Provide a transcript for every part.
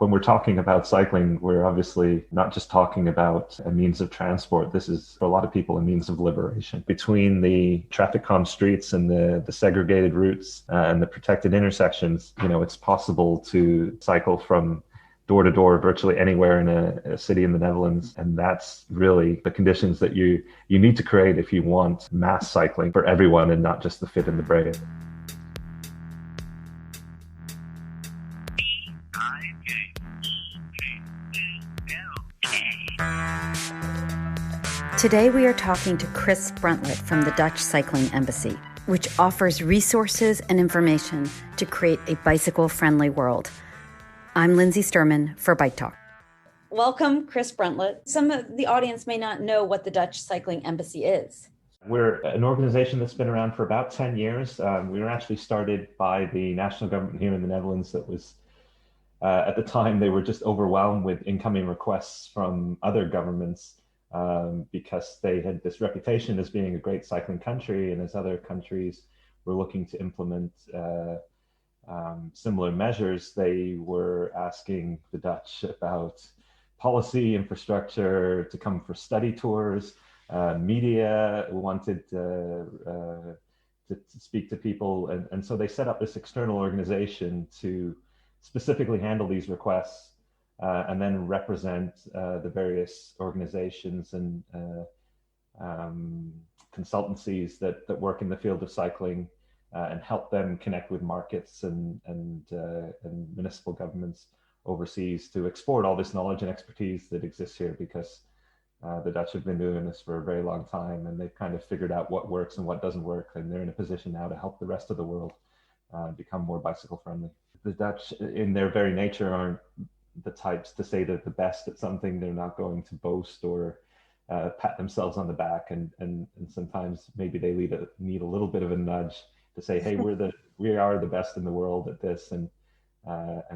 When we're talking about cycling, we're obviously not just talking about a means of transport. This is, for a lot of people, a means of liberation. Between the traffic calm streets and the segregated routes and the protected intersections, it's possible to cycle from door to door virtually anywhere in a city in the Netherlands. And that's really the conditions that you need to create if you want mass cycling for everyone and not just the fit and the brave. Today we are talking to Chris Brundtlett from the Dutch Cycling Embassy, which offers resources and information to create a bicycle-friendly world. I'm Lindsay Sturman for Bike Talk. Welcome, Chris Brundtlett. Some of the audience may not know what the Dutch Cycling Embassy is. We're an organization that's been around for about 10 years. We were actually started by the national government here in the Netherlands that was, at the time, they were just overwhelmed with incoming requests from other governments because they had this reputation as being a great cycling country, and as other countries were looking to implement similar measures, they were asking the Dutch about policy, infrastructure, to come for study tours. Media wanted to speak to people, and so they set up this external organization to specifically handle these requests. And then represent the various organizations and consultancies that work in the field of cycling and help them connect with markets and municipal governments overseas to export all this knowledge and expertise that exists here, because the Dutch have been doing this for a very long time, and they've kind of figured out what works and what doesn't work, and they're in a position now to help the rest of the world become more bicycle friendly. The Dutch, in their very nature, aren't the types to say they're the best at something. They're not going to boast or pat themselves on the back, and sometimes maybe they need a little bit of a nudge to say, hey, we are the best in the world at this, and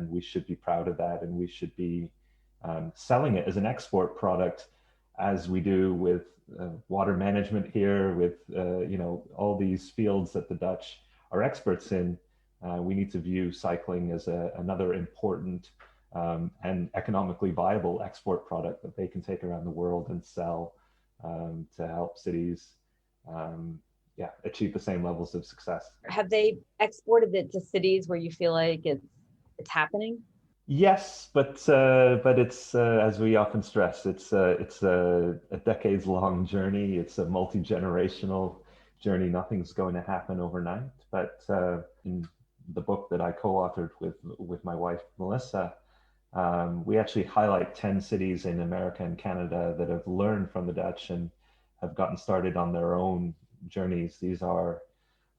we should be proud of that, and we should be selling it as an export product, as we do with water management here, with all these fields that the Dutch are experts in. We need to view cycling as another important and economically viable export product that they can take around the world and sell to help cities achieve the same levels of success. Have they exported it to cities where you feel like it's happening? Yes, but it's as we often stress, it's a decades-long journey. It's a multi-generational journey. Nothing's going to happen overnight. But in the book that I co-authored with my wife Melissa, we actually highlight 10 cities in America and Canada that have learned from the Dutch and have gotten started on their own journeys. These are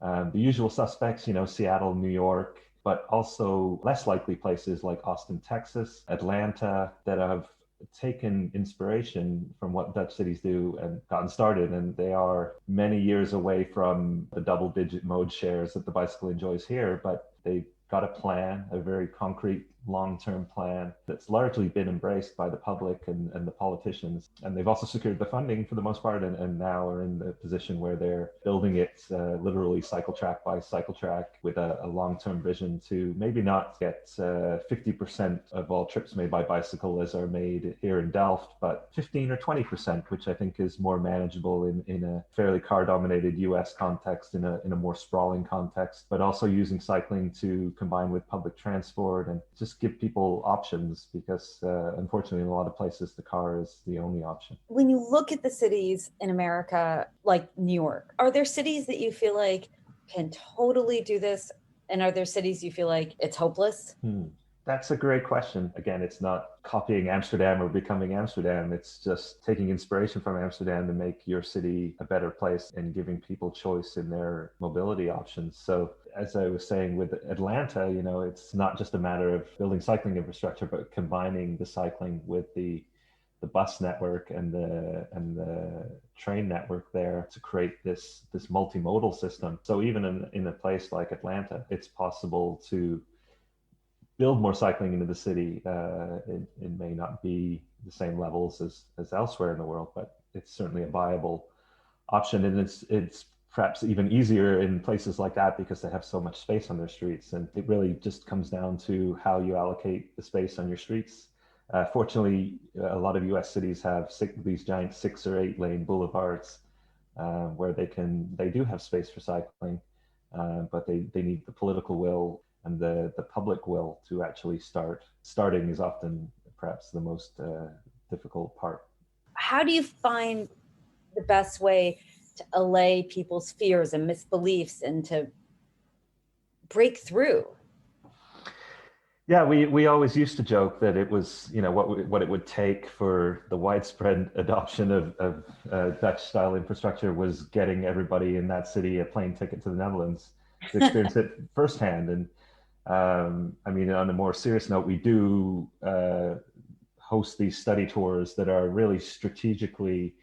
the usual suspects, Seattle, New York, but also less likely places like Austin, Texas, Atlanta, that have taken inspiration from what Dutch cities do and gotten started. And they are many years away from the double-digit mode shares that the bicycle enjoys here, but they've got a plan, a very concrete long-term plan that's largely been embraced by the public and the politicians. And they've also secured the funding for the most part, and now are in the position where they're building it literally cycle track by cycle track with a long-term vision to maybe not get 50% of all trips made by bicycle as are made here in Delft, but 15 or 20%, which I think is more manageable in a fairly car-dominated US context, in a more sprawling context, but also using cycling to combine with public transport and just give people options, because unfortunately in a lot of places the car is the only option. When you look at the cities in America, like New York, are there cities that you feel like can totally do this? And are there cities you feel like it's hopeless? That's a great question. Again, it's not copying Amsterdam or becoming Amsterdam. It's just taking inspiration from Amsterdam to make your city a better place and giving people choice in their mobility options. So as I was saying with Atlanta, it's not just a matter of building cycling infrastructure, but combining the cycling with the bus network and the train network there to create this multimodal system. So even in a place like Atlanta, it's possible to build more cycling into the city. It may not be the same levels as elsewhere in the world, but it's certainly a viable option. And it's perhaps even easier in places like that because they have so much space on their streets. And it really just comes down to how you allocate the space on your streets. Fortunately, a lot of US cities have these giant 6 or 8 lane boulevards where they do have space for cycling, but they need the political will and the public will to actually start. Starting is often perhaps the most difficult part. How do you find the best way to allay people's fears and misbeliefs and to break through? Yeah, we always used to joke that it was, what it would take for the widespread adoption of Dutch style infrastructure was getting everybody in that city a plane ticket to the Netherlands to experience it firsthand. And I mean, on a more serious note, we do host these study tours that are really strategically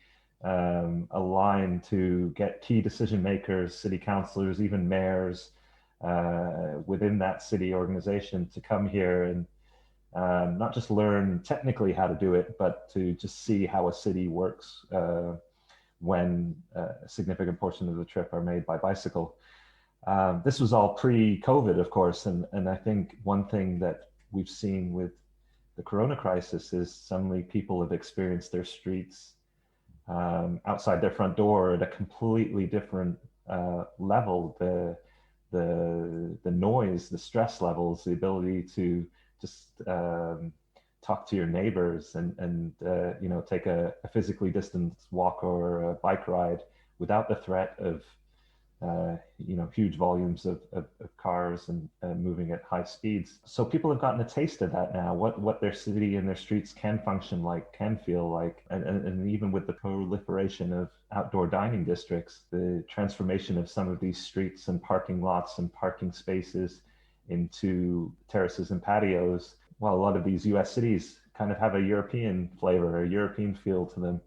aligned to get key decision makers, city councilors, even mayors, within that city organization to come here and not just learn technically how to do it, but to just see how a city works when a significant portion of the trip are made by bicycle. This was all pre-COVID, of course, and I think one thing that we've seen with the Corona crisis is suddenly people have experienced their streets outside their front door at a completely different level. The noise, the stress levels, the ability to just talk to your neighbors and take a physically distanced walk or a bike ride without the threat of huge volumes of cars and moving at high speeds. So people have gotten a taste of that now, what their city and their streets can function like, can feel like. And even with the proliferation of outdoor dining districts, the transformation of some of these streets and parking lots and parking spaces into terraces and patios, well, a lot of these US cities kind of have a European flavor, a European feel to them.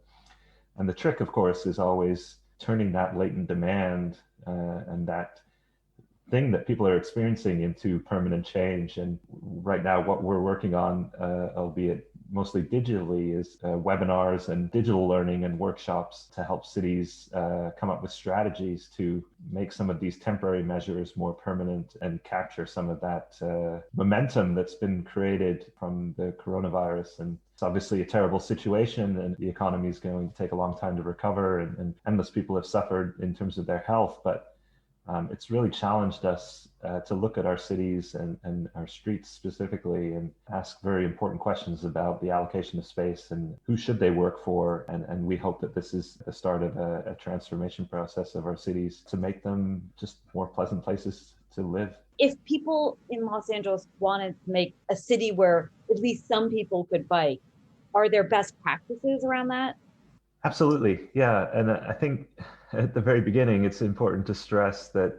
And the trick, of course, is always turning that latent demand and that thing that people are experiencing into permanent change. And right now, what we're working on, albeit mostly digitally, is webinars and digital learning and workshops to help cities come up with strategies to make some of these temporary measures more permanent and capture some of that momentum that's been created from the coronavirus. And it's obviously a terrible situation, and the economy is going to take a long time to recover, and endless people have suffered in terms of their health. But it's really challenged us to look at our cities and our streets specifically and ask very important questions about the allocation of space and who should they work for. And we hope that this is the start of a transformation process of our cities to make them just more pleasant places to live. If people in Los Angeles wanted to make a city where at least some people could bike, are there best practices around that? Absolutely. Yeah. And I think at the very beginning, it's important to stress that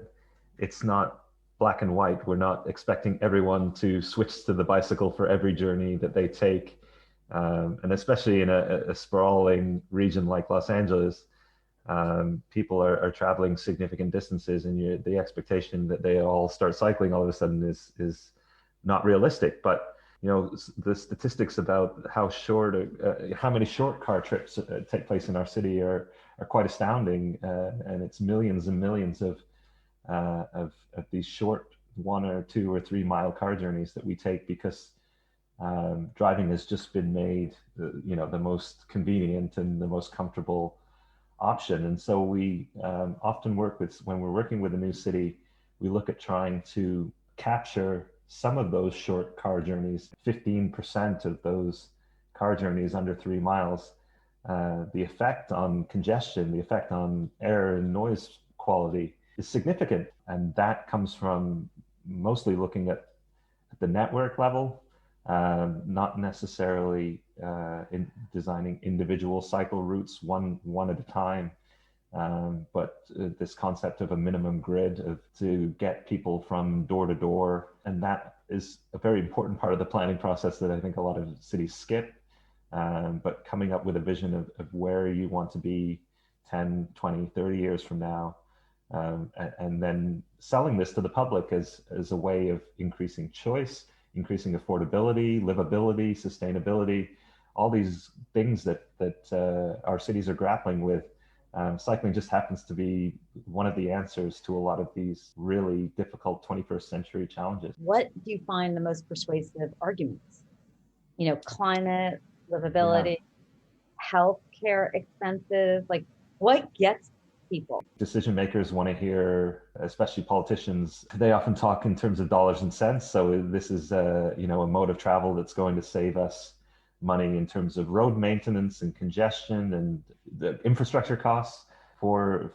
it's not black and white. We're not expecting everyone to switch to the bicycle for every journey that they take. And especially in a sprawling region like Los Angeles, people are traveling significant distances, and the expectation that they all start cycling all of a sudden is not realistic. But the statistics about how many short car trips take place in our city are quite astounding, and it's millions and millions of these short 1 or 2 or 3 mile car journeys that we take because driving has just been made the most convenient and the most comfortable option. And so we often when we're working with a new city, we look at trying to capture some of those short car journeys, 15% of those car journeys under 3 miles. The effect on congestion, the effect on air and noise quality is significant. And that comes from mostly looking at the network level, not necessarily in designing individual cycle routes one at a time, but this concept of a minimum grid to get people from door to door. And that is a very important part of the planning process that I think a lot of cities skip. But coming up with a vision of where you want to be 10, 20, 30 years from now, and then selling this to the public as a way of increasing choice, increasing affordability, livability, sustainability, all these things that our cities are grappling with. Cycling just happens to be one of the answers to a lot of these really difficult 21st century challenges. What do you find the most persuasive arguments? Climate, Yeah. livability, healthcare expenses, like what gets people? Decision makers want to hear, especially politicians, they often talk in terms of dollars and cents. So this is, a mode of travel that's going to save us money in terms of road maintenance and congestion and the infrastructure costs for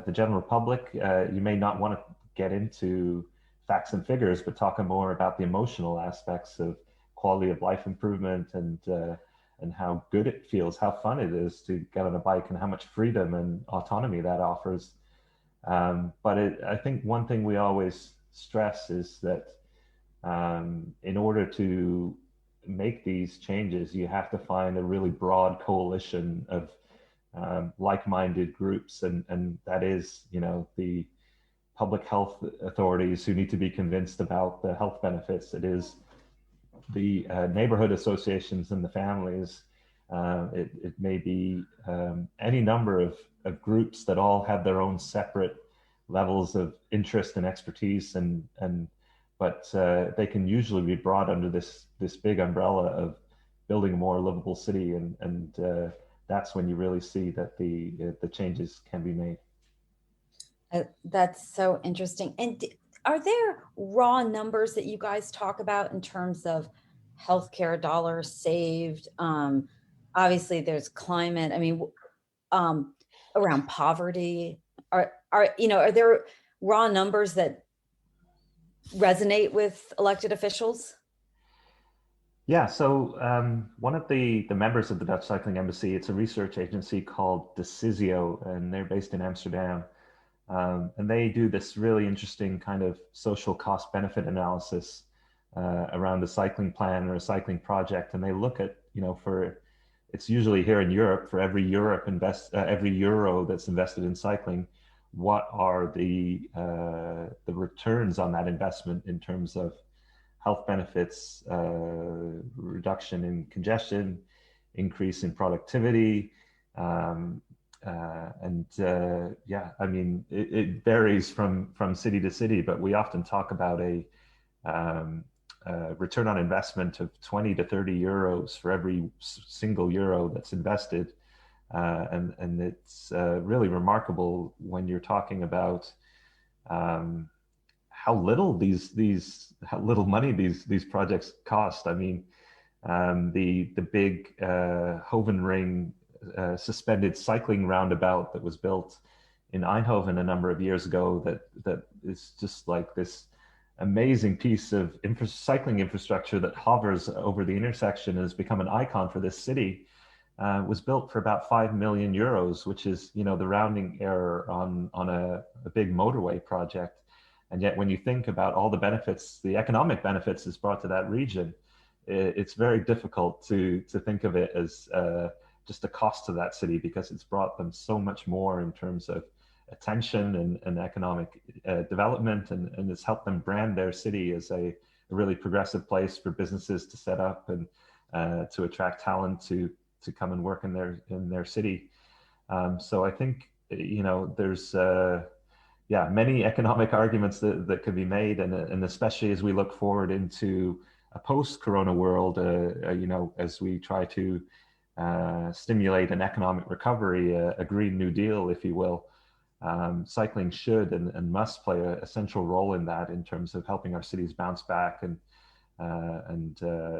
the general public. You may not want to get into facts and figures, but talk more about the emotional aspects of quality of life improvement and how good it feels, how fun it is to get on a bike, and how much freedom and autonomy that offers. But I think one thing we always stress is that in order to make these changes, you have to find a really broad coalition of like-minded groups, and that is, the public health authorities who need to be convinced about the health benefits. It is the neighborhood associations and the families. It may be any number of groups that all have their own separate levels of interest and expertise, but they can usually be brought under this big umbrella of building a more livable city, and that's when you really see that the changes can be made. That's so interesting. And are there raw numbers that you guys talk about in terms of healthcare dollars saved? Obviously, there's climate. I mean, around poverty. Are there raw numbers that resonate with elected officials? Yeah, so one of the members of the Dutch Cycling Embassy, it's a research agency called Decisio, and they're based in Amsterdam. And they do this really interesting kind of social cost benefit analysis around a cycling plan or a cycling project. And they look at, it's usually here in Europe, for every every euro that's invested in cycling, what are the returns on that investment in terms of health benefits, reduction in congestion, increase in productivity, I mean, it varies from city to city, but we often talk about a return on investment of 20 to 30 euros for every single euro that's invested. And it's really remarkable when you're talking about how little how little money these projects cost. I mean, the big Hovenring suspended cycling roundabout that was built in Eindhoven a number of years ago, that is just like this amazing piece of cycling infrastructure that hovers over the intersection and has become an icon for this city, was built for about 5 million euros, which is, the rounding error on a big motorway project. And yet when you think about all the benefits, the economic benefits it's brought to that region, it's very difficult to think of it as just a cost to that city, because it's brought them so much more in terms of attention and economic development, and it's helped them brand their city as a really progressive place for businesses to set up and to attract talent to come and work in their city. So I think, there's many economic arguments that could be made, and especially as we look forward into a post-corona world, as we try to stimulate an economic recovery, a Green New Deal, if you will. Cycling should and must play a central role in that, in terms of helping our cities bounce back and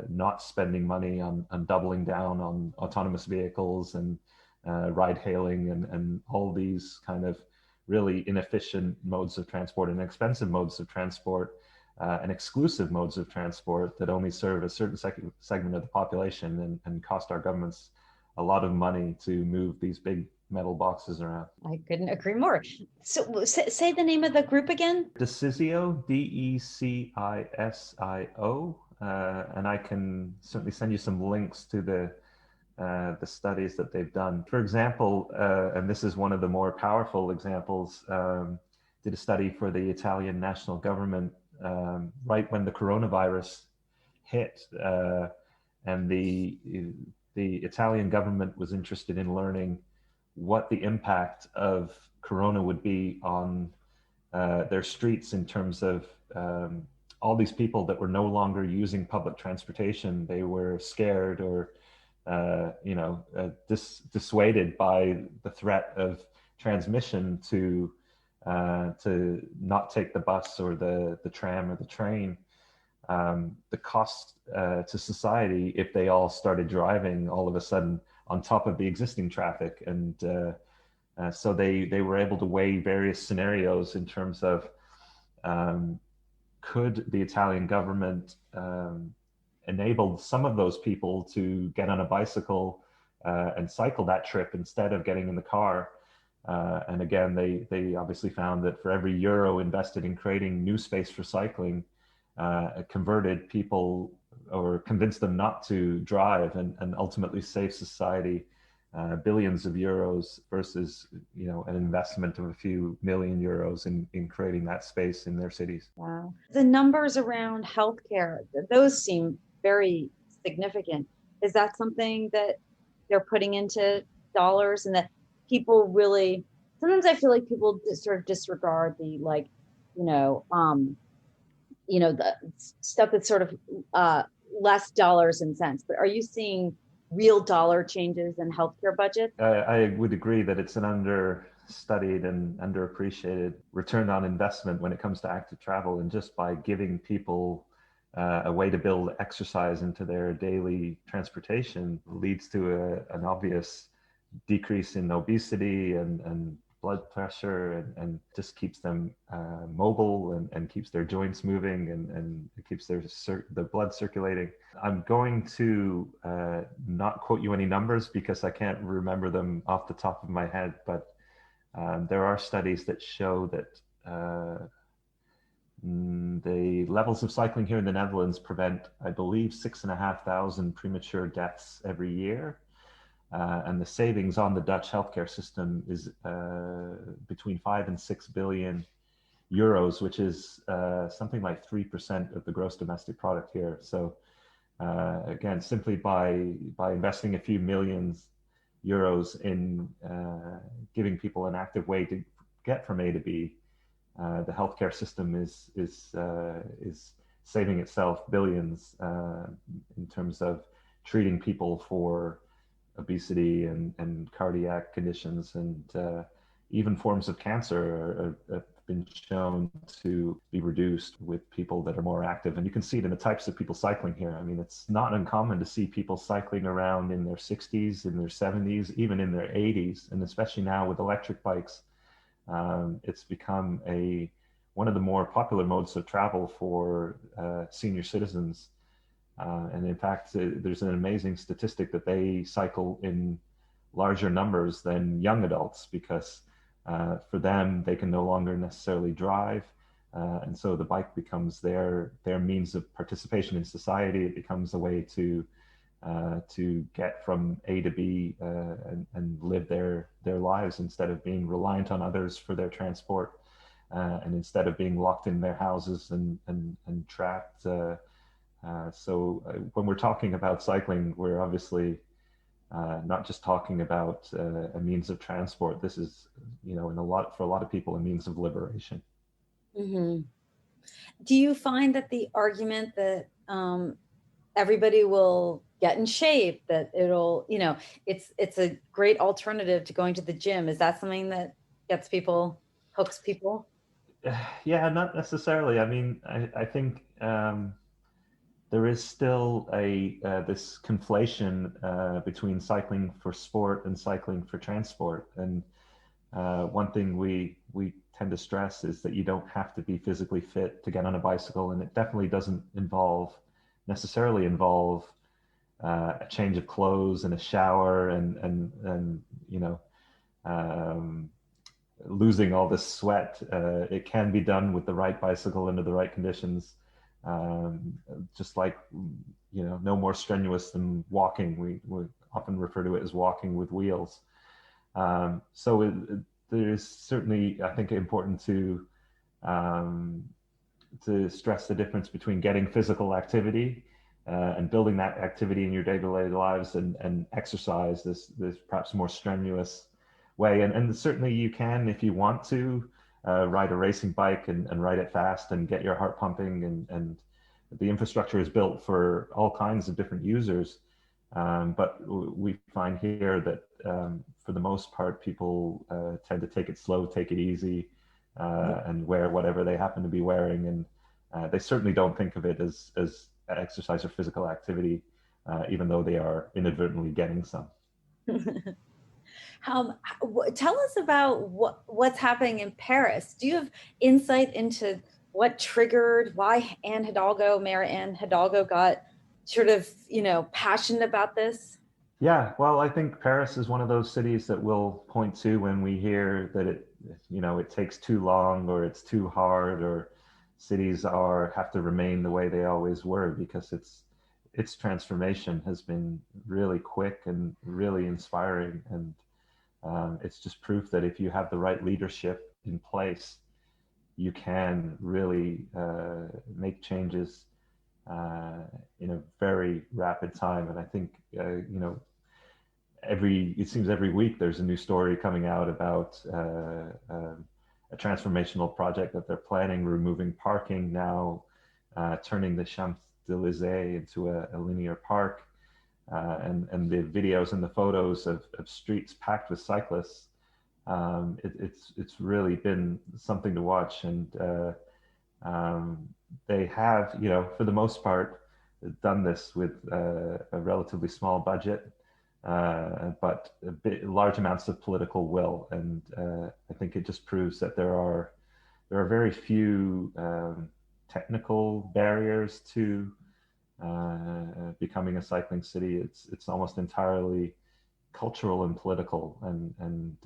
not spending money on doubling down on autonomous vehicles and ride hailing and all these kind of really inefficient modes of transport and expensive modes of transport and exclusive modes of transport that only serve a certain segment of the population and cost our governments a lot of money to move these big metal boxes around. I couldn't agree more. So say the name of the group again. Decisio, Decisio, and I can certainly send you some links to the studies that they've done. For example, and this is one of the more powerful examples, did a study for the Italian national government right when the coronavirus hit, and the Italian government was interested in learning what the impact of Corona would be on their streets in terms of all these people that were no longer using public transportation. They were scared or dissuaded by the threat of transmission to not take the bus or the tram or the train. The cost to society if they all started driving all of a sudden on top of the existing traffic. And so they were able to weigh various scenarios in terms of could the Italian government enable some of those people to get on a bicycle and cycle that trip instead of getting in the car. And again, they obviously found that for every euro invested in creating new space for cycling, it converted people or convinced them not to drive and ultimately save society billions of euros versus an investment of a few million euros in creating that space in their cities. Wow. The numbers around healthcare, those seem very significant. Is that something that they're putting into dollars, and that people really, sometimes I feel like people sort of disregard the the stuff that's sort of less dollars and cents, but are you seeing real dollar changes in healthcare budgets? I would agree that it's an understudied and underappreciated return on investment when it comes to active travel. And just by giving people a way to build exercise into their daily transportation leads to an obvious decrease in obesity and blood pressure, and just keeps them mobile and keeps their joints moving and it keeps the blood circulating. I'm going to not quote you any numbers because I can't remember them off the top of my head, but there are studies that show that the levels of cycling here in the Netherlands prevent, I believe, 6,500 premature deaths every year. And the savings on the Dutch healthcare system is between 5 and 6 billion euros, which is something like 3% of the gross domestic product here. So again, simply by investing a few millions euros in giving people an active way to get from A to B, the healthcare system is saving itself billions in terms of treating people for obesity and cardiac conditions, and even forms of cancer have been shown to be reduced with people that are more active. And you can see it in the types of people cycling here. I mean, it's not uncommon to see people cycling around in their 60s, in their 70s, even in their 80s. And especially now with electric bikes, it's become one of the more popular modes of travel for senior citizens. And in fact, there's an amazing statistic that they cycle in larger numbers than young adults because for them, they can no longer necessarily drive. And so the bike becomes their means of participation in society. It becomes a way to get from A to B and live their lives instead of being reliant on others for their transport. And instead of being locked in their houses and trapped. So when we're talking about cycling, we're obviously not just talking about a means of transport. This is, for a lot of people, a means of liberation. Mm-hmm. Do you find that the argument that everybody will get in shape, that it'll, it's a great alternative to going to the gym, is that something that hooks people? Yeah, not necessarily. I mean, I think there is still this conflation between cycling for sport and cycling for transport. And one thing we tend to stress is that you don't have to be physically fit to get on a bicycle, and it definitely doesn't necessarily involve a change of clothes and a shower and losing all this sweat. It can be done with the right bicycle under the right conditions. Just like, no more strenuous than walking. We often refer to it as walking with wheels. So there's certainly, I think, important to stress the difference between getting physical activity and building that activity in your day-to-day lives and exercise, this perhaps more strenuous way. And certainly you can, if you want to, ride a racing bike and ride it fast and get your heart pumping. And the infrastructure is built for all kinds of different users. But we find here that for the most part, people tend to take it slow, take it easy, and wear whatever they happen to be wearing. And they certainly don't think of it as exercise or physical activity, even though they are inadvertently getting some. Tell us about what's happening in Paris. Do you have insight into what triggered why Mayor Anne Hidalgo got sort of, passionate about this? Yeah, well, I think Paris is one of those cities that we'll point to when we hear that it takes too long or it's too hard or cities have to remain the way they always were, because its transformation has been really quick and really inspiring. And it's just proof that if you have the right leadership in place, you can really make changes in a very rapid time. And I think, it seems every week there's a new story coming out about a transformational project that they're planning, removing parking now, turning the Champs-Élysées into a linear park. And the videos and the photos of streets packed with cyclists, it's really been something to watch. And they have, for the most part, done this with a relatively small budget, but large amounts of political will. And I think it just proves that there are very few technical barriers to becoming a cycling city. It's almost entirely cultural and political, and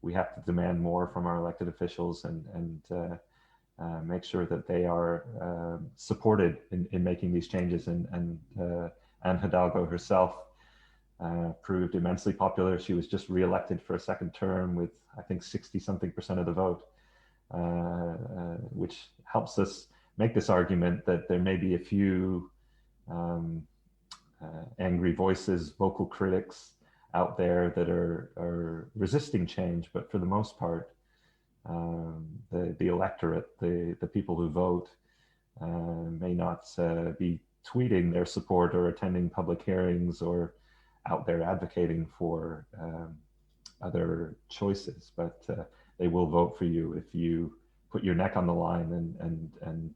we have to demand more from our elected officials and make sure that they are supported in making these changes. And Anne Hidalgo herself proved immensely popular. She was just reelected for a second term with, I think, 60-something% of the vote, which helps us make this argument that there may be a few angry voices, vocal critics out there that are resisting change, but for the most part, the electorate, the people who vote, may not be tweeting their support or attending public hearings or out there advocating for other choices, but they will vote for you if you put your neck on the line and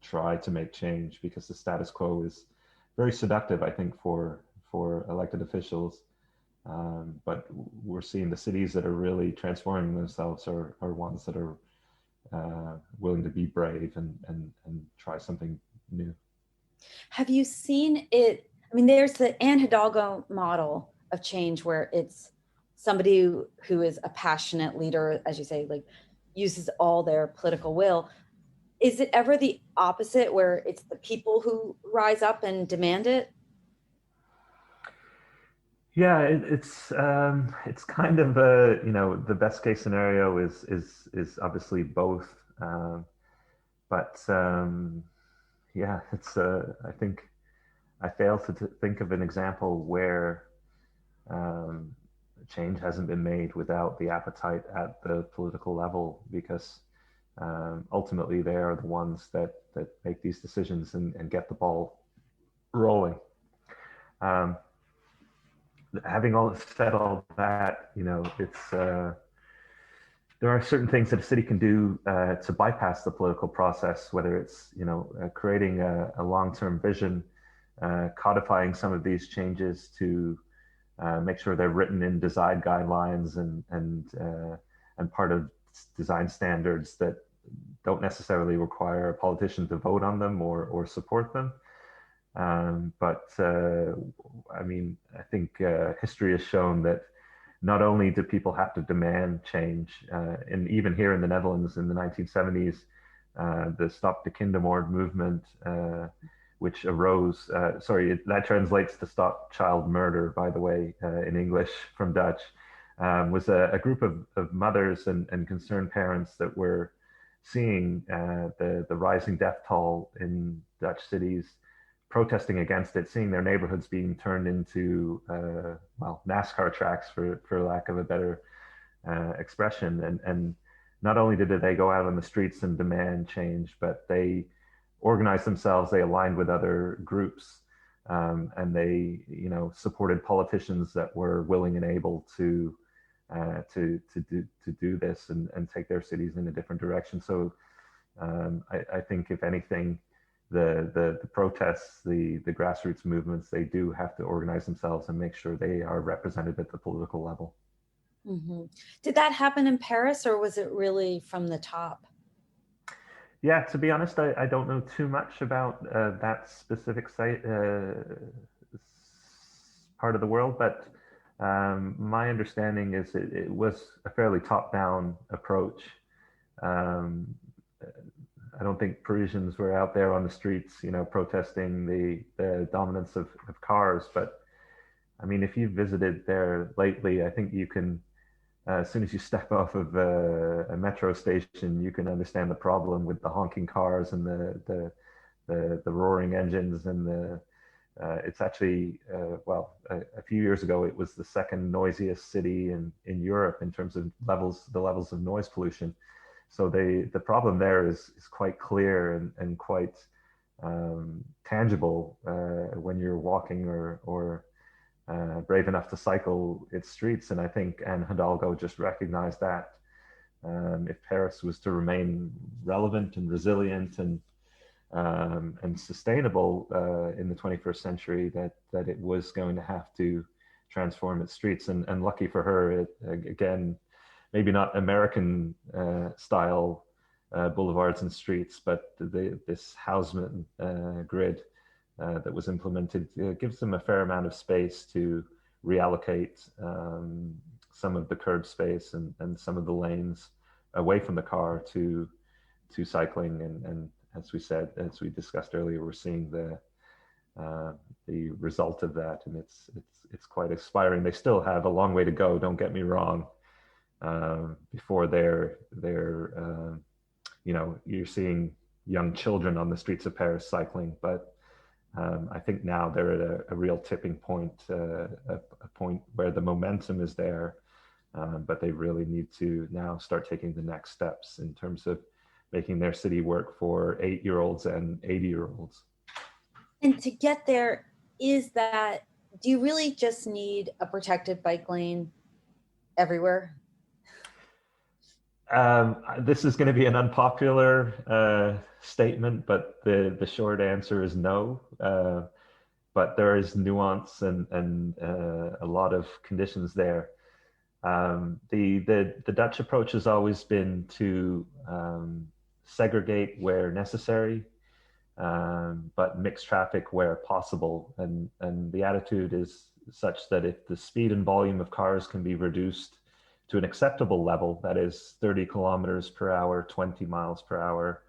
try to make change, because the status quo is very seductive, I think, for elected officials. But we're seeing the cities that are really transforming themselves are ones that are willing to be brave and try something new. Have you seen it? I mean, there's the Anne Hidalgo model of change where it's somebody who is a passionate leader, as you say, like uses all their political will. Is it ever the opposite, where it's the people who rise up and demand it? Yeah, it's kind of the best case scenario is obviously both, but yeah, it's I think I fail to think of an example where change hasn't been made without the appetite at the political level, because ultimately they are the ones that make these decisions and get the ball rolling. Having said all that, it's there are certain things that a city can do to bypass the political process, whether it's creating a long-term vision, codifying some of these changes to make sure they're written in design guidelines and part of design standards that don't necessarily require a politician to vote on them or support them. But I mean, I think history has shown that not only do people have to demand change, and even here in the Netherlands in the 1970s, the Stop de Kindermoord movement, which arose, that translates to Stop Child Murder, by the way, in English from Dutch, was a group of mothers and concerned parents that were seeing the rising death toll in Dutch cities, protesting against it, seeing their neighborhoods being turned into NASCAR tracks, for lack of a better expression. And not only did they go out on the streets and demand change, but they organized themselves, they aligned with other groups, and they, supported politicians that were willing and able to do this and take their cities in a different direction. So I think if anything, the protests, the grassroots movements, they do have to organize themselves and make sure they are represented at the political level. Mm-hmm. Did that happen in Paris, or was it really from the top? Yeah, to be honest, I don't know too much about that specific site, part of the world, but my understanding is it was a fairly top-down approach. Um, I don't think Parisians were out there on the streets, protesting the dominance of cars. But I mean, if you've visited there lately, I think you can, as soon as you step off of a metro station, you can understand the problem with the honking cars and the roaring engines and it's actually, a few years ago, it was the second noisiest city in Europe in terms of the levels of noise pollution. So the problem there is quite clear and quite tangible when you're walking or brave enough to cycle its streets. And I think Anne Hidalgo just recognized that if Paris was to remain relevant and resilient and sustainable in the 21st century, that it was going to have to transform its streets. And lucky for her, it, again, maybe not American style boulevards and streets, but this Haussmann grid that was implemented gives them a fair amount of space to reallocate some of the curb space and some of the lanes away from the car to cycling. And as we discussed earlier, we're seeing the result of that, and it's quite inspiring. They still have a long way to go, don't get me wrong, before they're you're seeing young children on the streets of Paris cycling. But I think now they're at a real tipping point, a point where the momentum is there, but they really need to now start taking the next steps in terms of making their city work for 8-year-olds and 80-year-olds. And to get there, do you really just need a protected bike lane everywhere? This is going to be an unpopular statement, but the short answer is no. But there is nuance and a lot of conditions there. The Dutch approach has always been to segregate where necessary, but mix traffic where possible. And the attitude is such that if the speed and volume of cars can be reduced to an acceptable level, that is 30 kilometers per hour, 20 miles per hour,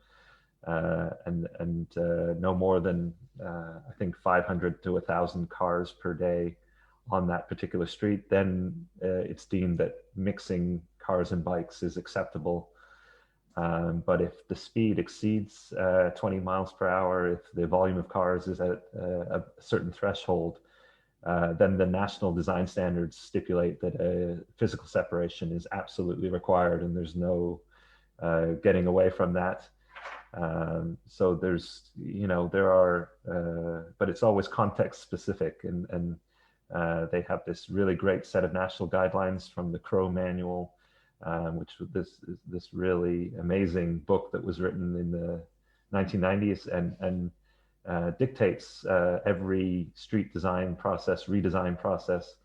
and no more than, I think, 500 to 1,000 cars per day on that particular street, then it's deemed that mixing cars and bikes is acceptable. But if the speed exceeds 20 miles per hour, if the volume of cars is at a certain threshold, then the national design standards stipulate that a physical separation is absolutely required, and there's no getting away from that. So there are, but it's always context specific, and they have this really great set of national guidelines from the Crow Manual, which this really amazing book that was written in the 1990s and dictates every street design process, redesign process,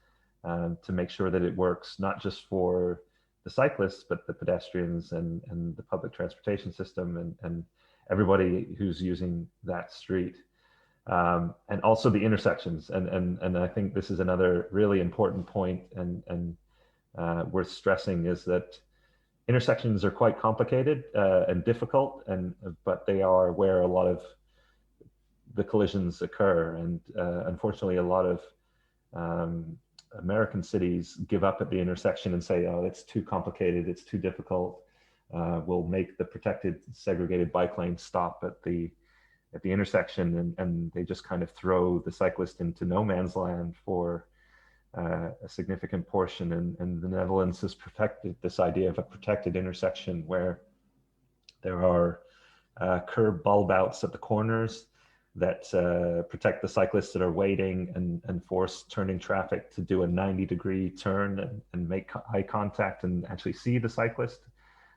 to make sure that it works not just for the cyclists, but the pedestrians and the public transportation system and everybody who's using that street. And also the intersections. And I think this is another really important point and worth stressing, is that intersections are quite complicated and difficult, but they are where a lot of the collisions occur. And unfortunately, a lot of American cities give up at the intersection and say, oh, it's too complicated, it's too difficult. We'll make the protected segregated bike lane stop at the intersection, and they just kind of throw the cyclist into no man's land for a significant portion, and the Netherlands has protected this idea of a protected intersection where there are curb bulb outs at the corners that protect the cyclists that are waiting and force turning traffic to do a 90-degree turn and make eye contact and actually see the cyclist.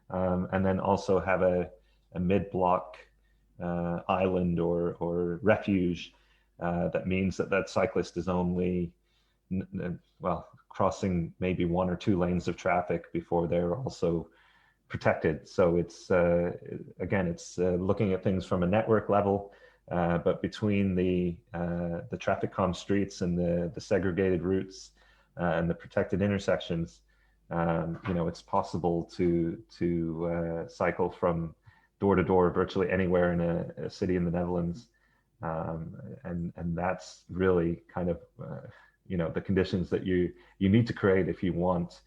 And then also have a mid-block island or refuge that means that cyclist is only, well, crossing maybe 1 or 2 lanes of traffic before they're also protected. So it's, again, it's looking at things from a network level, but between the traffic calm streets and the segregated routes and the protected intersections, it's possible to cycle from door to door virtually anywhere in a city in the Netherlands. And that's really kind of, the conditions that you need to create if you want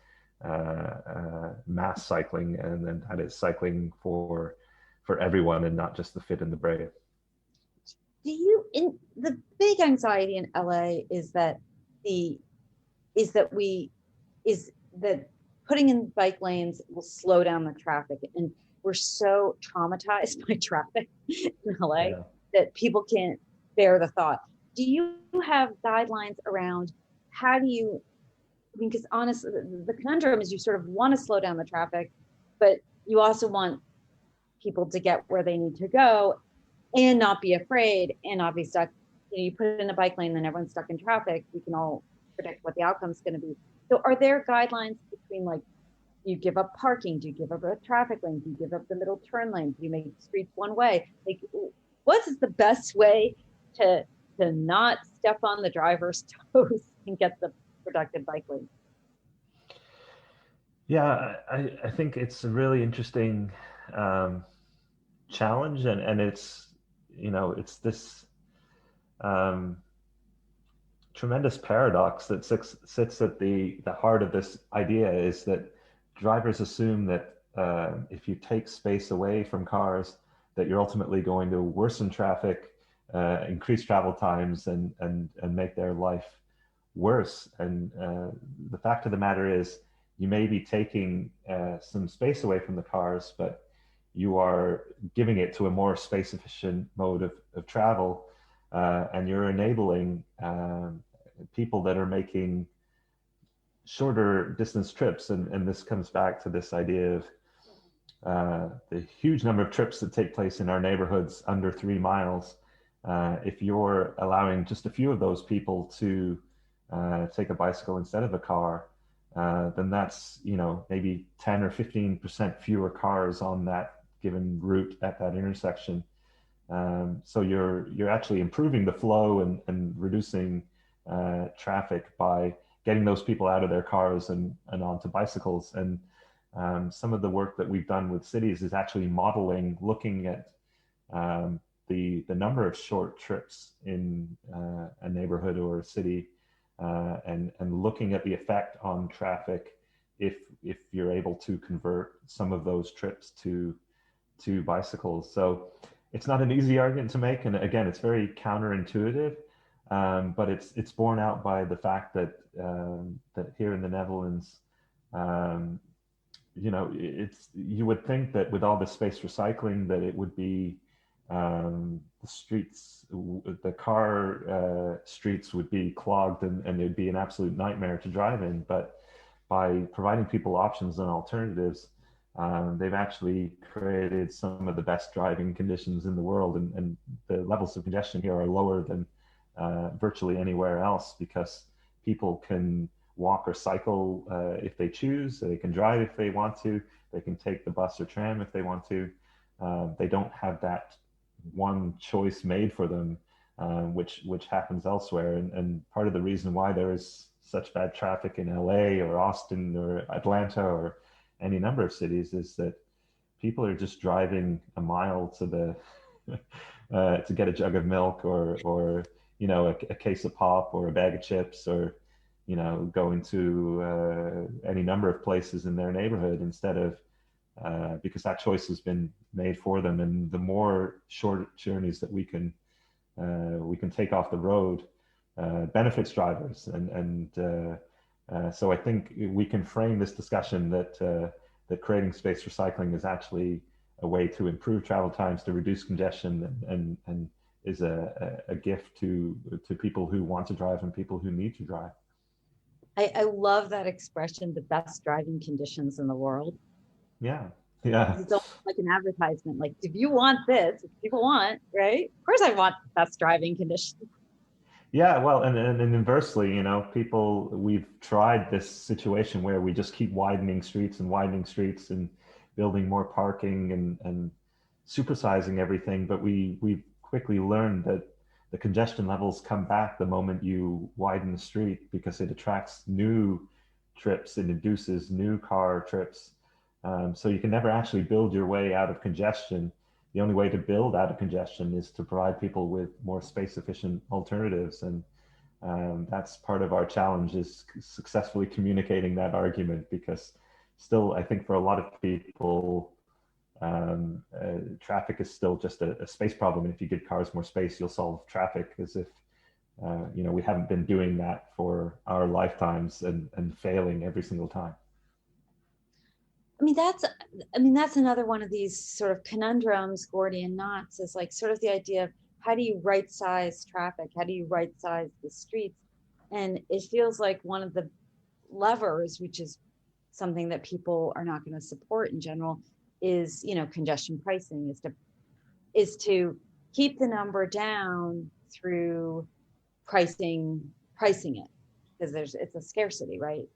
mass cycling, and then that is cycling for everyone and not just the fit and the brave. In the big anxiety in LA is that putting in bike lanes will slow down the traffic, and we're so traumatized by traffic in LA that people can't bear the thought. Do you have guidelines around how do you, because honestly, the conundrum is you sort of want to slow down the traffic, but you also want people to get where they need to go and not be afraid and not be stuck. You put in a bike lane, then everyone's stuck in traffic. We can all predict what the outcome is going to be. So are there guidelines between, like, do you give up parking? Do you give up a traffic lane? Do you give up the middle turn lane? Do you make streets one way? Like, what is the best way to not step on the driver's toes and get the productive bike lane? Yeah, I think it's a really interesting challenge, and it's, it's this tremendous paradox that sits at the heart of this idea, is that drivers assume that if you take space away from cars, that you're ultimately going to worsen traffic, increase travel times, and make their life worse. And the fact of the matter is, you may be taking some space away from the cars, but you are giving it to a more space efficient mode of travel, and you're enabling people that are making shorter distance trips. And this comes back to this idea of the huge number of trips that take place in our neighborhoods under 3 miles. If you're allowing just a few of those people to take a bicycle instead of a car, then that's, maybe 10 or 15% fewer cars on that given route at that intersection. So you're actually improving the flow and reducing traffic by getting those people out of their cars and onto bicycles. And some of the work that we've done with cities is actually modeling, looking at the number of short trips in a neighborhood or a city, and looking at the effect on traffic if you're able to convert some of those trips to bicycles. So it's not an easy argument to make, and again, it's very counterintuitive, but it's borne out by the fact that that here in the Netherlands, you would think that with all the space for cycling, that it would be the streets, the car streets would be clogged and it'd be an absolute nightmare to drive in. But by providing people options and alternatives, they've actually created some of the best driving conditions in the world, and the levels of congestion here are lower than virtually anywhere else, because people can walk or cycle if they choose. They can drive if they want to. They can take the bus or tram if they want to. They don't have that one choice made for them, which happens elsewhere. And part of the reason why there is such bad traffic in LA or Austin or Atlanta or any number of cities is that people are just driving a mile to the to get a jug of milk or a case of pop or a bag of chips, or going to any number of places in their neighborhood, instead of because that choice has been made for them. And the more short journeys that we can take off the road, benefits drivers. So I think we can frame this discussion that creating space for cycling is actually a way to improve travel times, to reduce congestion, and is a gift to people who want to drive and people who need to drive. I love that expression, the best driving conditions in the world. Yeah. Yeah. It's almost like an advertisement. Like, if you want this, if people want, right? Of course I want best driving conditions. Yeah, well, and inversely, we've tried this situation where we just keep widening streets and building more parking and supersizing everything, but we quickly learned that the congestion levels come back the moment you widen the street, because it attracts new trips, it induces new car trips. So you can never actually build your way out of congestion. The only way to build out of congestion is to provide people with more space efficient alternatives. And that's part of our challenge, is successfully communicating that argument, because still, I think for a lot of people, traffic is still just a space problem. And if you give cars more space, you'll solve traffic, as if, we haven't been doing that for our lifetimes and failing every single time. That's another one of these sort of conundrums, Gordian knots, is like sort of the idea of how do you right size traffic? How do you right size the streets? And it feels like one of the levers, which is something that people are not going to support in general, is, congestion pricing, is to keep the number down through pricing it, because it's a scarcity, right?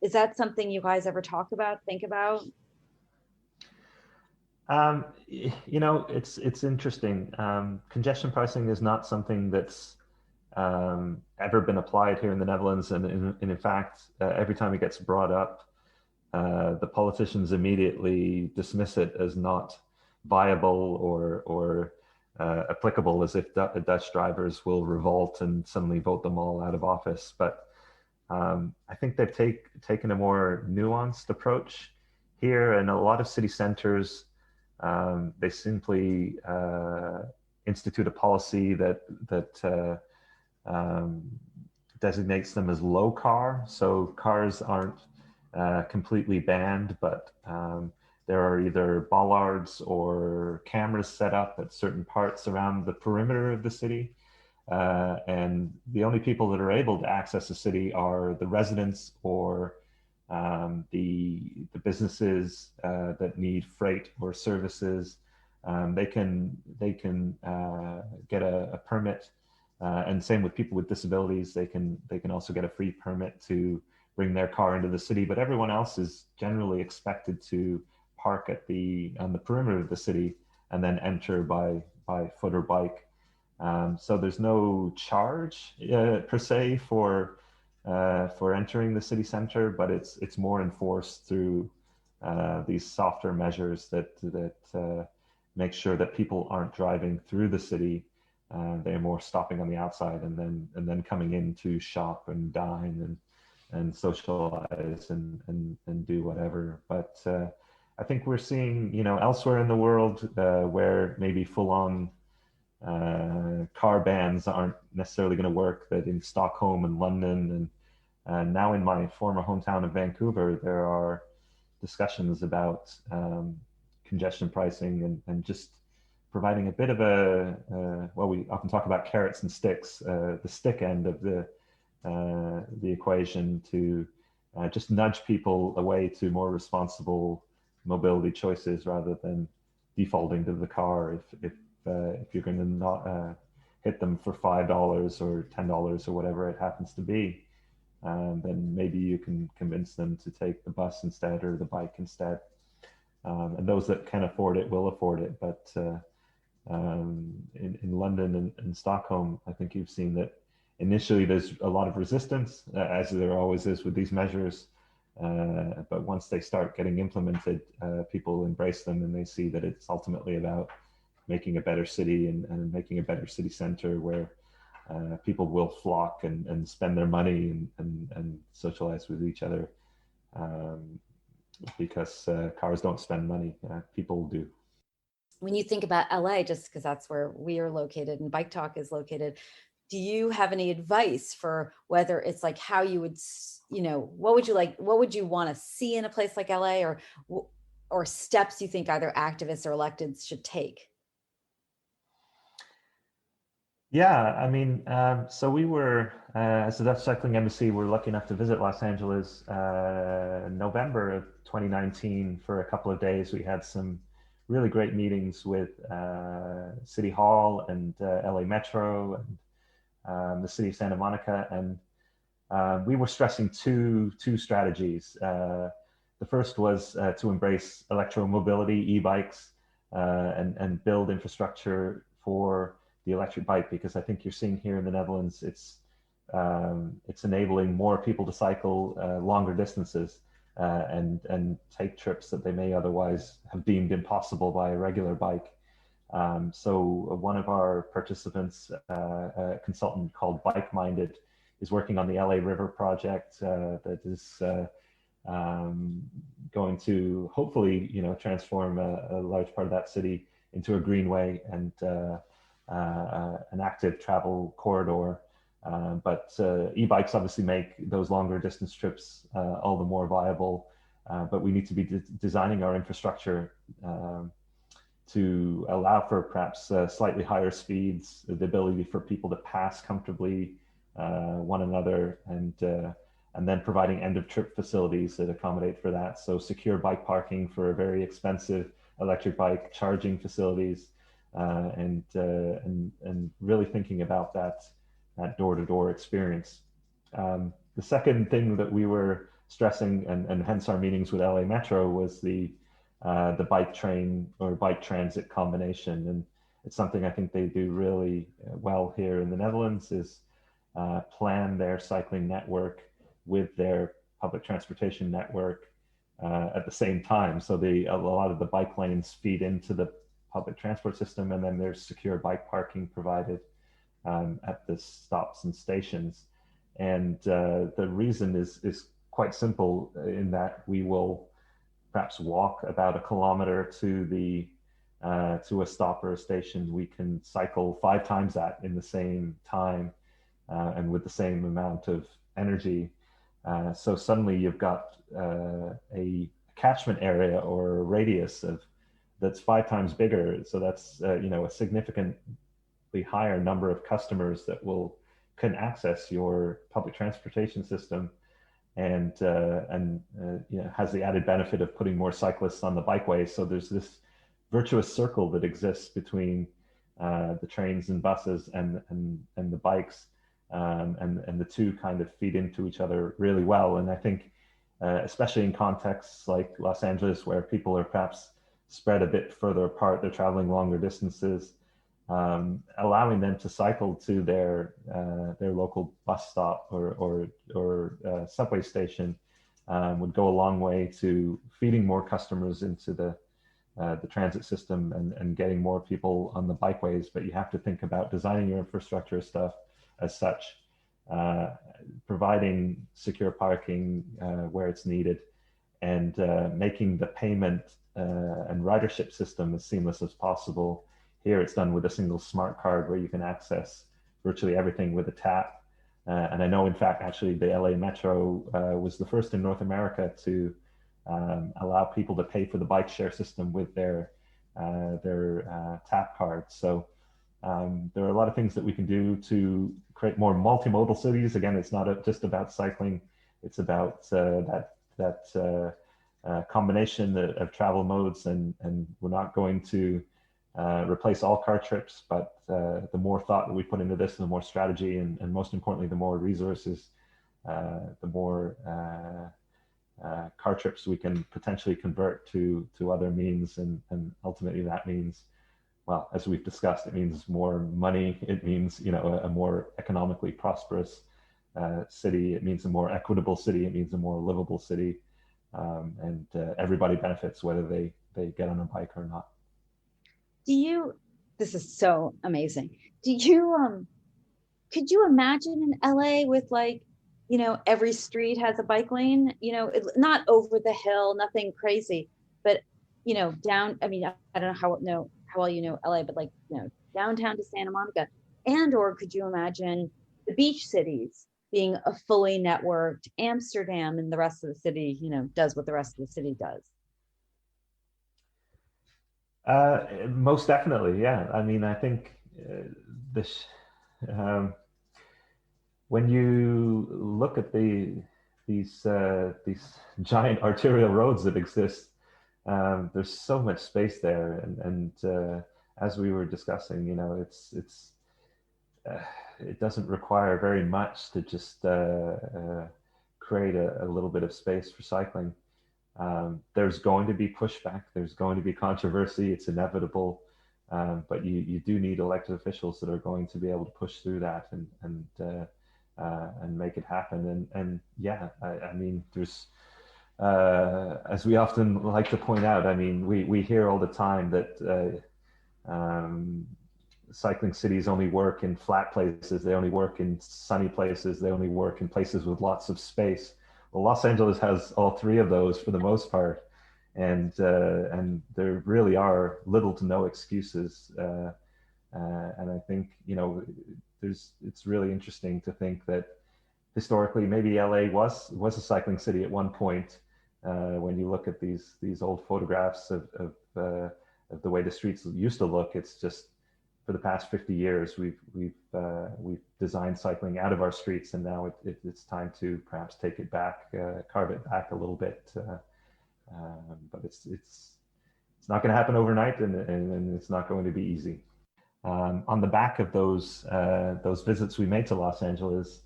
Is that something you guys ever think about? It's interesting. Congestion pricing is not something that's ever been applied here in the Netherlands. And in fact, every time it gets brought up, the politicians immediately dismiss it as not viable or applicable, as if Dutch drivers will revolt and suddenly vote them all out of office. But I think they've taken a more nuanced approach here. And a lot of city centers, they simply institute a policy that designates them as low car. So cars aren't completely banned, but there are either bollards or cameras set up at certain parts around the perimeter of the city. And the only people that are able to access the city are the residents or the businesses that need freight or services. They can get a permit, and same with people with disabilities. They can also get a free permit to bring their car into the city. But everyone else is generally expected to park on the perimeter of the city and then enter by foot or bike. So there's no charge per se for entering the city center, but it's more enforced through these softer measures that make sure that people aren't driving through the city. They're more stopping on the outside and then coming in to shop and dine and socialize and do whatever. But I think we're seeing, elsewhere in the world where maybe full-on car bans aren't necessarily going to work, that in Stockholm and London and now in my former hometown of Vancouver, there are discussions about congestion pricing and just providing a bit of well, we often talk about carrots and sticks, the stick end of the equation, to just nudge people away to more responsible mobility choices rather than defaulting to the car. If you're going to not hit them for $5 or $10 or whatever it happens to be, then maybe you can convince them to take the bus instead or the bike instead. And those that can afford it will afford it. But in London and Stockholm, I think you've seen that initially there's a lot of resistance, as there always is with these measures. But once they start getting implemented, people embrace them, and they see that it's ultimately about making a better city and making a better city center where people will flock and spend their money and socialize with each other, because cars don't spend money, people do. When you think about LA, just because that's where we are located and Bike Talk is located, do you have any advice for whether it's like how you would, what would you like, what would you want to see in a place like LA, or steps you think either activists or electeds should take? Yeah, I mean, so we were, as the Dutch Cycling Embassy, we're lucky enough to visit Los Angeles November of 2019 for a couple of days. We had some really great meetings with City Hall and LA Metro and the city of Santa Monica, and we were stressing two strategies. The first was to embrace electromobility, e-bikes, and build infrastructure for the electric bike, because I think you're seeing here in the Netherlands, it's enabling more people to cycle longer distances and take trips that they may otherwise have deemed impossible by a regular bike. So one of our participants, a consultant called Bike Minded, is working on the LA River project that is going to hopefully, transform a large part of that city into a greenway and an active travel corridor. But e-bikes obviously make those longer distance trips all the more viable. But we need to be designing our infrastructure to allow for perhaps slightly higher speeds, the ability for people to pass comfortably one another, and then providing end of trip facilities that accommodate for that. So secure bike parking for a very expensive electric bike, charging facilities, and really thinking about that door-to-door experience. The second thing that we were stressing, and hence our meetings with LA Metro, was the bike train or bike transit combination. And it's something I think they do really well here in the Netherlands, is plan their cycling network with their public transportation network at the same time. So a lot of the bike lanes feed into the public transport system, and then there's secure bike parking provided at the stops and stations. And the reason is quite simple, in that we will perhaps walk about 1 kilometer to a stop or a station. We can cycle 5 times that in the same time and with the same amount of energy. So suddenly you've got a catchment area or a radius that's 5 times bigger. So that's a significantly higher number of customers that can access your public transportation system, and has the added benefit of putting more cyclists on the bikeways. So there's this virtuous circle that exists between the trains and buses and the bikes, and the two kind of feed into each other really well. And I think, especially in contexts like Los Angeles, where people are perhaps spread a bit further apart, they're traveling longer distances, allowing them to cycle to their local bus stop or subway station would go a long way to feeding more customers into the transit system and getting more people on the bikeways. But you have to think about designing your infrastructure stuff as such, providing secure parking where it's needed, and making the payment and ridership system as seamless as possible. Here it's done with a single smart card where you can access virtually everything with a tap. And I know, in fact, actually the LA Metro was the first in North America to allow people to pay for the bike share system with their tap cards. So there are a lot of things that we can do to create more multimodal cities. Again, it's not just about cycling. It's about that combination of travel modes, and we're not going to replace all car trips, but the more thought that we put into this, the more strategy, and most importantly, the more resources, the more car trips we can potentially convert to other means. And ultimately that means, well, as we've discussed, it means more money. It means, a more economically prosperous city. It means a more equitable city. It means a more livable city. And everybody benefits, whether they get on a bike or not. This is so amazing. Could you imagine in LA with every street has a bike lane, not over the hill, nothing crazy, but, down, I mean, I don't know how well you know LA, but downtown to Santa Monica, And or could you imagine the beach cities being a fully networked Amsterdam, and the rest of the city, does what the rest of the city does? Most definitely, yeah. I mean, I think this um, when you look at these giant arterial roads that exist, there's so much space there, and as we were discussing, uh, it doesn't require very much to just create a little bit of space for cycling. There's going to be pushback, there's going to be controversy, it's inevitable, but you do need elected officials that are going to be able to push through that and make it happen. And yeah, I mean, there's as we often like to point out, I mean, we hear all the time that cycling cities only work in flat places, they only work in sunny places, they only work in places with lots of space. Well, Los Angeles has all three of those for the most part, and there really are little to no excuses. And I think it's really interesting to think that historically maybe LA was a cycling city at one point. When you look at these old photographs of the way the streets used to look, it's just for the past 50 years we've designed cycling out of our streets, and now it's time to perhaps take it back, carve it back a little bit. But it's not going to happen overnight, and it's not going to be easy. On the back of those visits we made to Los Angeles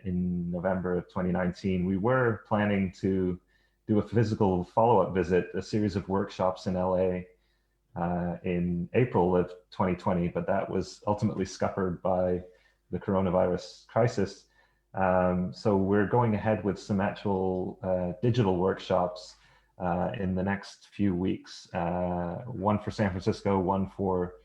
in November of 2019, we were planning to do a physical follow-up visit, a series of workshops in LA in April of 2020, but that was ultimately scuppered by the coronavirus crisis. So we're going ahead with some actual digital workshops in the next few weeks, one for San Francisco, one for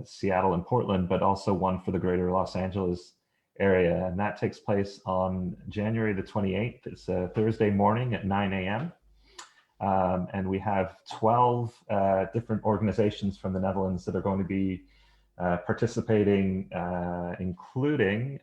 Seattle and Portland, but also one for the greater Los Angeles area. And that takes place on January the 28th. It's a Thursday morning at 9 a.m. And we have 12 different organizations from the Netherlands that are going to be participating, including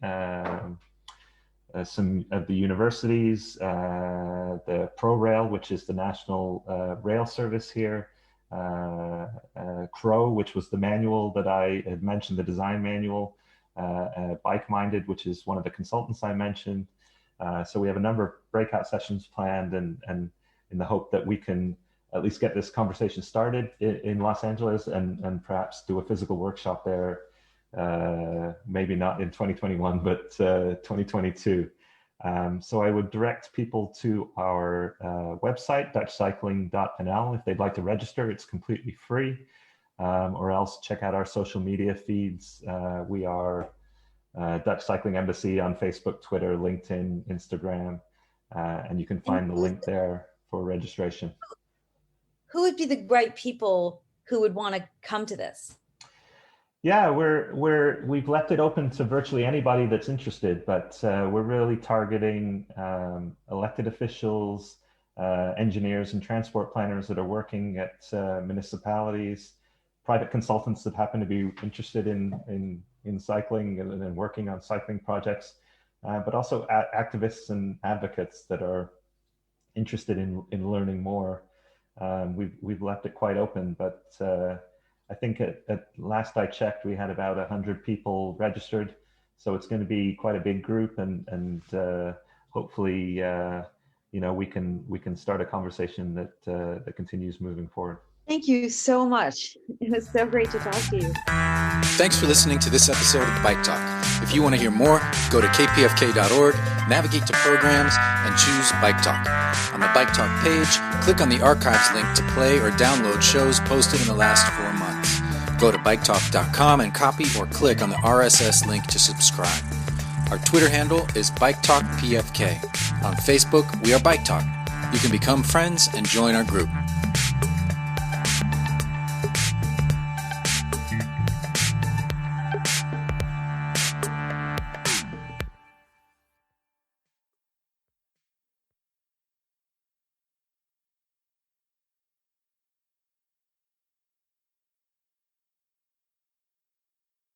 some of the universities, the ProRail, which is the national rail service here, CROW, which was the manual that I had mentioned, the design manual, Bike Minded, which is one of the consultants I mentioned. So we have a number of breakout sessions planned, and in the hope that we can at least get this conversation started in Los Angeles and perhaps do a physical workshop there, maybe not in 2021, but 2022. So I would direct people to our website, dutchcycling.nl, if they'd like to register. It's completely free, or else check out our social media feeds. We are Dutch Cycling Embassy on Facebook, Twitter, LinkedIn, Instagram, and you can find the link there for registration. Who would be the right people who would want to come to this? Yeah, we've left it open to virtually anybody that's interested, but we're really targeting elected officials, engineers and transport planners that are working at municipalities, private consultants that happen to be interested in cycling and working on cycling projects, but also activists and advocates that are interested in learning more. We've left it quite open, but I think at last I checked, we had about 100 people registered. So it's going to be quite a big group, and hopefully, we can start a conversation that continues moving forward. Thank you so much. It was so great to talk to you. Thanks for listening to this episode of Bike Talk. If you want to hear more, go to kpfk.org, navigate to programs, and choose Bike Talk. On the Bike Talk page, click on the archives link to play or download shows posted in the last 4 months. Go to biketalk.com and copy or click on the RSS link to subscribe. Our Twitter handle is BikeTalkPFK. On Facebook, we are Bike Talk. You can become friends and join our group.